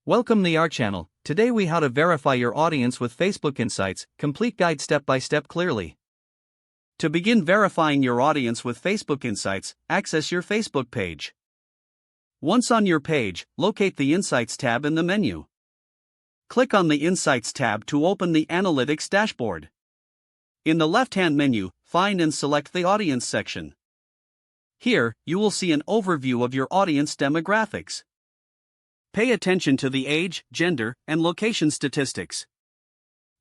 Welcome to our channel. Today we how to verify your audience with Facebook Insights, complete guide step by step clearly. To begin verifying your audience with Facebook Insights, access your Facebook page. Once on your page, locate the Insights tab in the menu. Click on the Insights tab to open the Analytics dashboard. In the left-hand menu, find and select the Audience section. Here, you will see an overview of your audience demographics. Pay attention to the age, gender, and location statistics.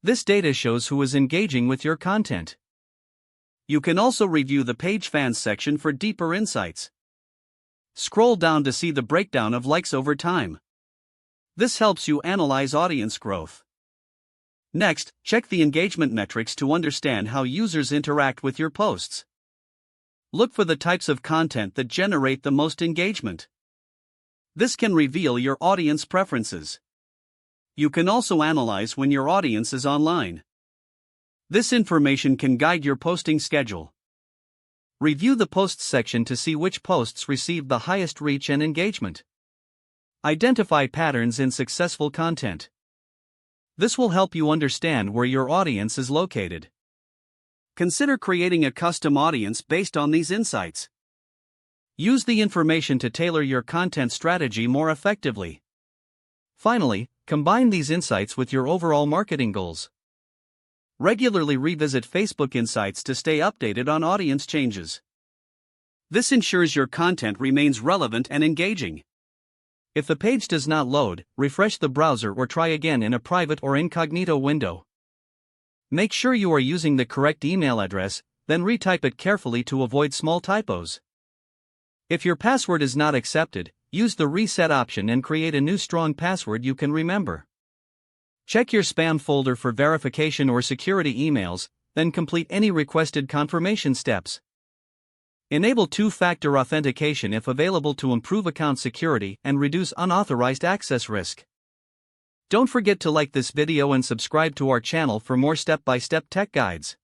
This data shows who is engaging with your content. You can also review the Page Fans section for deeper insights. Scroll down to see the breakdown of likes over time. This helps you analyze audience growth. Next, check the engagement metrics to understand how users interact with your posts. Look for the types of content that generate the most engagement. This can reveal your audience preferences. You can also analyze when your audience is online. This information can guide your posting schedule. Review the Posts section to see which posts received the highest reach and engagement. Identify patterns in successful content. This will help you understand where your audience is located. Consider creating a custom audience based on these insights. Use the information to tailor your content strategy more effectively. Finally, combine these insights with your overall marketing goals. Regularly revisit Facebook Insights to stay updated on audience changes. This ensures your content remains relevant and engaging. If the page does not load, refresh the browser or try again in a private or incognito window. Make sure you are using the correct email address, then retype it carefully to avoid small typos. If your password is not accepted, use the reset option and create a new strong password you can remember. Check your spam folder for verification or security emails, then complete any requested confirmation steps. Enable two-factor authentication if available to improve account security and reduce unauthorized access risk. Don't forget to like this video and subscribe to our channel for more step-by-step tech guides.